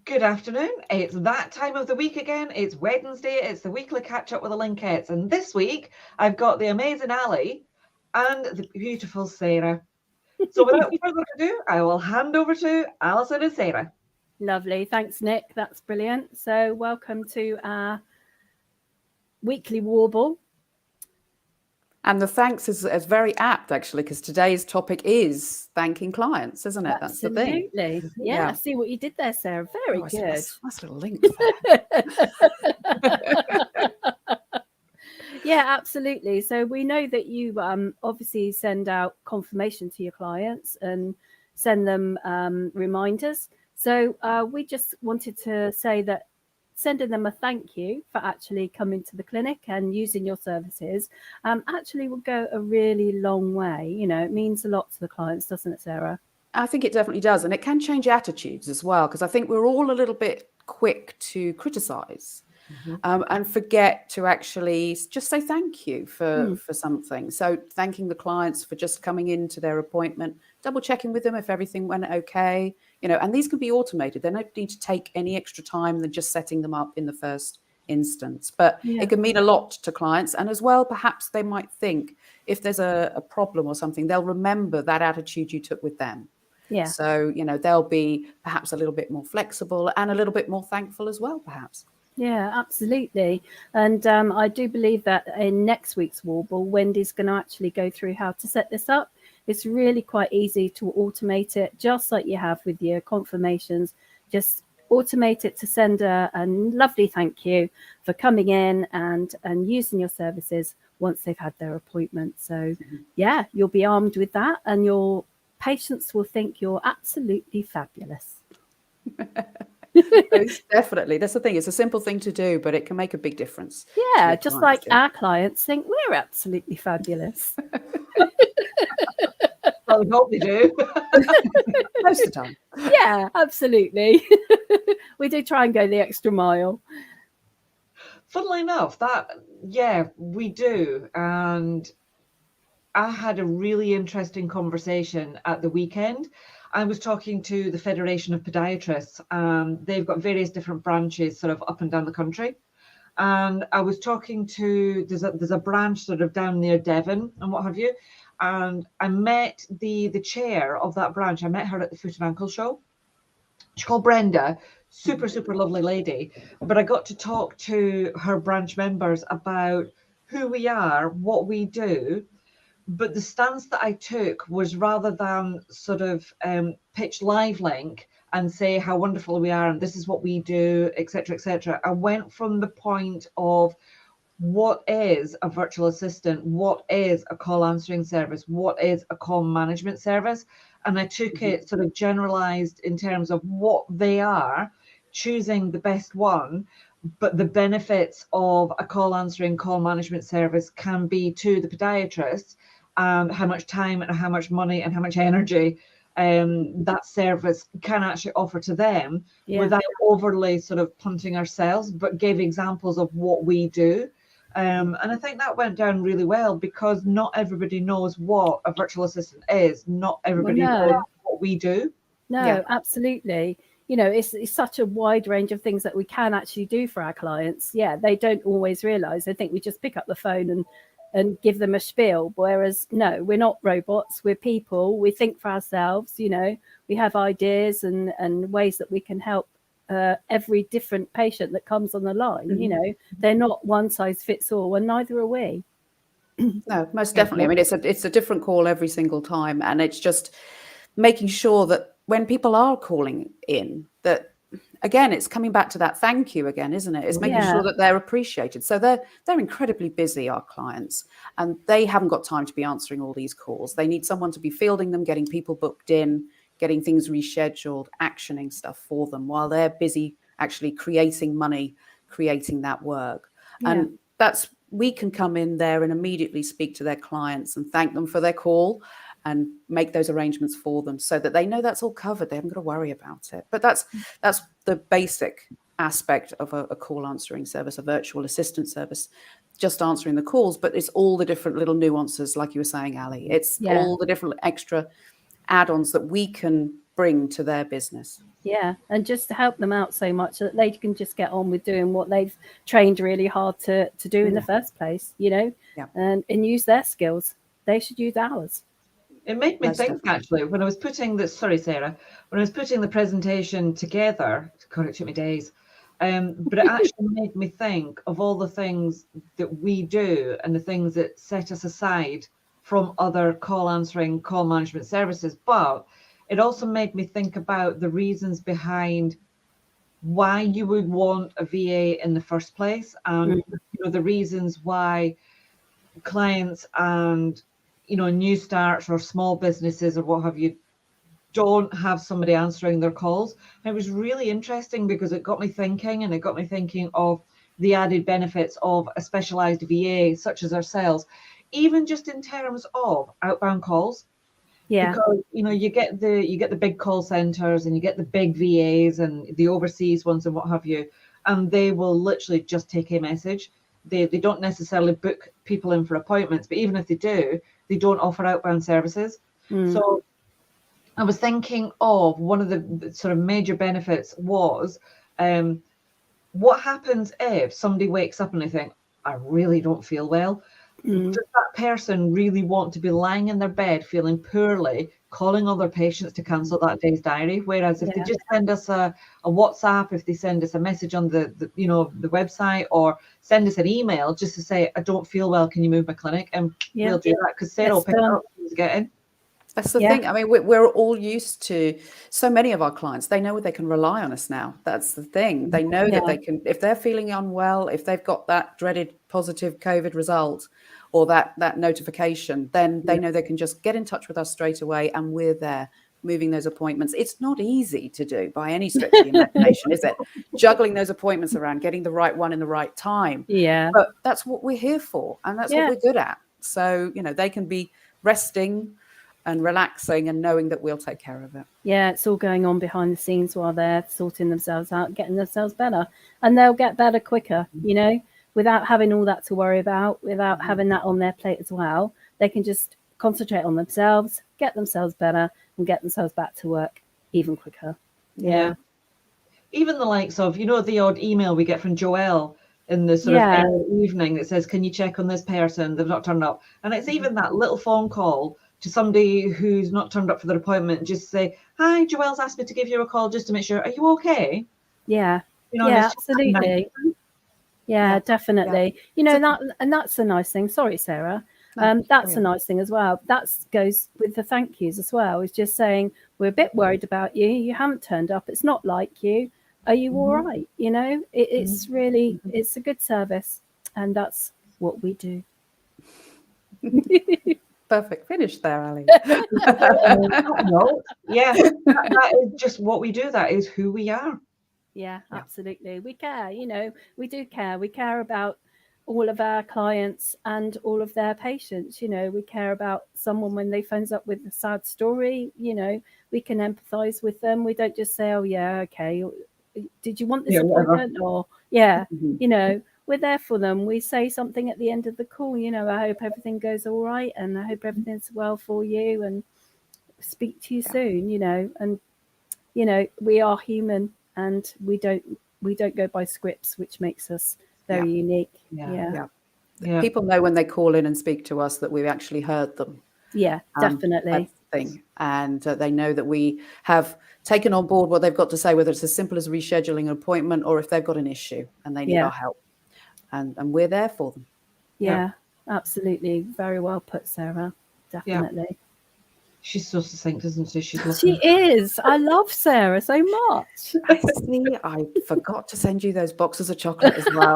Good afternoon. It's that time of the week again. It's Wednesday. It's the weekly catch up with the Linkettes. And this week, I've got the amazing Ali and the beautiful Sarah. So without further ado, I will hand over to Alison and Sarah. Lovely. Thanks, Nick. That's brilliant. So welcome to our weekly Warble. And the thanks is very apt, actually, because today's topic is thanking clients, isn't it? That's the thing. Absolutely. Yeah. See what you did there, Sarah. Very good. Nice little link there. Yeah, absolutely. So we know that you obviously send out confirmation to your clients and send them reminders. So we just wanted to say that sending them a thank you for actually coming to the clinic and using your services actually will go a really long way. You know, it means a lot to the clients, doesn't it, Sarah? I think it definitely does. And it can change attitudes as well, because I think we're all a little bit quick to criticize. And forget to actually just say thank you for something. So thanking the clients for just coming into their appointment, double checking with them if everything went okay, and these can be automated. They don't need to take any extra time than just setting them up in the first instance. But it can mean a lot to clients. And as well, perhaps they might think if there's a problem or something, they'll remember that attitude you took with them. Yeah. So, they'll be perhaps a little bit more flexible and a little bit more thankful as well, perhaps. Yeah, absolutely. And I do believe that in next week's Warble, Wendy's going to actually go through how to set this up. It's really quite easy to automate it, just like you have with your confirmations. Just automate it to send a lovely thank you for coming in and using your services once they've had their appointment. So, yeah, you'll be armed with that and your patients will think you're absolutely fabulous. Definitely. That's the thing. It's a simple thing to do, but it can make a big difference. Yeah, just like our clients think we're absolutely fabulous. Well, we hope they do. Most of the time. Yeah, absolutely. We do try and go the extra mile. Funnily enough, we do. And I had a really interesting conversation at the weekend. I was talking to the Federation of Podiatrists. They've got various different branches sort of up and down the country. And I was talking to, there's a branch sort of down near Devon and what have you. And I met the chair of that branch. I met her at the Foot and Ankle show. She's called Brenda, super, super lovely lady. But I got to talk to her branch members about who we are, what we do. But the stance that I took was rather than sort of pitch LiveLink and say how wonderful we are and this is what we do, etc., etc. I went from the point of what is a virtual assistant, what is a call answering service, what is a call management service, and I took it sort of generalized in terms of what they are, choosing the best one. But the benefits of a call answering, call management service can be to the podiatrist, how much time and how much money and how much energy that service can actually offer to them without overly sort of punting ourselves, but give examples of what we do. And I think that went down really well because not everybody knows what a virtual assistant is. Not everybody knows what we do. No, absolutely. It's such a wide range of things that we can actually do for our clients. Yeah, they don't always realize. They think we just pick up the phone and give them a spiel. Whereas, no, we're not robots. We're people. We think for ourselves. We have ideas and ways that we can help every different patient that comes on the line. They're not one size fits all, and neither are we. No, most definitely. I mean, it's a different call every single time, and it's just making sure that when people are calling in, that again, it's coming back to that thank you again, isn't it? It's making sure that they're appreciated. So they're incredibly busy, our clients, and they haven't got time to be answering all these calls. They need someone to be fielding them, getting people booked in, getting things rescheduled, actioning stuff for them while they're busy actually creating money, creating that work. And we can come in there and immediately speak to their clients and thank them for their call and make those arrangements for them so that they know that's all covered. They haven't got to worry about it. But that's the basic aspect of a call answering service, a virtual assistant service, just answering the calls. But it's all the different little nuances, like you were saying, Ali. It's all the different extra add-ons that we can bring to their business. Yeah, and just to help them out so much that they can just get on with doing what they've trained really hard to do in the first place, you know, and use their skills. They should use ours. It made me Most think, definitely. actually, when I was putting the, sorry, Sarah, when I was putting the presentation together, God, it took me days, but it actually made me think of all the things that we do and the things that set us aside from other call answering, call management services. But it also made me think about the reasons behind why you would want a VA in the first place, and you know, the reasons why clients and, you know, new starts or small businesses or what have you don't have somebody answering their calls. And it was really interesting because it got me thinking, and it got me thinking of the added benefits of a specialized VA such as ourselves, even just in terms of outbound calls. Yeah. Because you know, you get the big call centers and you get the big VAs and the overseas ones and what have you, and they will literally just take a message. They don't necessarily book people in for appointments, but even if they do, they don't offer outbound services. So I was thinking of one of the sort of major benefits was, what happens if somebody wakes up and they think, I really don't feel well? Does that person really want to be lying in their bed feeling poorly, calling other patients to cancel that day's diary? Whereas if they just send us a WhatsApp, if they send us a message on the you know, the website, or send us an email just to say, I don't feel well, can you move my clinic? And we'll do that because Sarah will pick it up and get in. That's the thing. I mean, we're all used to, so many of our clients, they know they can rely on us now. That's the thing. They know that they can, if they're feeling unwell, if they've got that dreaded positive COVID result or that notification, then they know they can just get in touch with us straight away, and we're there moving those appointments. It's not easy to do by any stretch of the imagination, is it? Juggling those appointments around, getting the right one in the right time. Yeah. But that's what we're here for, and that's what we're good at. So, you know, they can be resting and relaxing and knowing that we'll take care of it. Yeah, it's all going on behind the scenes while they're sorting themselves out, getting themselves better. And they'll get better quicker, you know, without having all that to worry about, without having that on their plate as well. They can just concentrate on themselves, get themselves better, and get themselves back to work even quicker. Yeah. Even the likes of, you know, the odd email we get from Joelle in the sort of early evening that says, can you check on this person? They've not turned up. And it's even that little phone call to somebody who's not turned up for their appointment, just say, hi, Joelle's asked me to give you a call just to make sure, are you okay? Yeah. You know, yeah, absolutely. Yeah, definitely. You know, that's a nice thing. Sorry, Sarah. That's a nice thing as well. That goes with the thank yous as well. It's just saying, we're a bit worried about you. You haven't turned up. It's not like you. Are you all right? You know, it's really, it's a good service. And that's what we do. Perfect finish there, Ali. Yeah, that is just what we do. That is who we are. Yeah, absolutely. We care, you know, we do care. We care about all of our clients and all of their patients. You know, we care about someone when they phones up with a sad story. You know, we can empathize with them. We don't just say, oh, yeah, okay. Did you want this appointment? Or, you know, we're there for them. We say something at the end of the call, you know, I hope everything goes all right, and I hope everything's well for you, and speak to you soon, you know. And, you know, we are human, and we don't go by scripts, which makes us very unique. People know when they call in and speak to us that we've actually heard them. Yeah, definitely. That's the thing. And they know that we have taken on board what they've got to say, whether it's as simple as rescheduling an appointment or if they've got an issue and they need our help. And we're there for them. Yeah, absolutely. Very well put, Sarah. Definitely. Yeah. She's so succinct, isn't she? She is. I love Sarah so much. See, I forgot to send you those boxes of chocolate as well.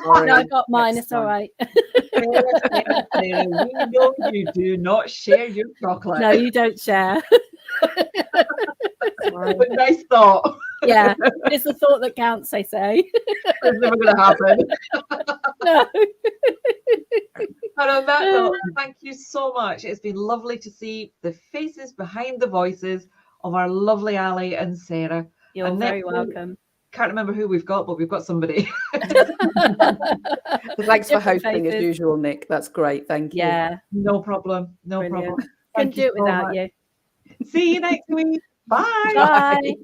No, I got mine. It's all right. We know you do not share your chocolate. No, you don't share. But nice thought. Yeah, it's the thought that counts, they say. It's never going to happen. No. And on that note, thank you so much. It's been lovely to see the faces behind the voices of our lovely Ali and Sarah. You're very welcome. Can't remember who we've got, but we've got somebody. Thanks for hosting as usual, Nick. That's great. Thank you. Yeah. No problem. No problem. Couldn't do it without you. See you next week. Bye. Bye.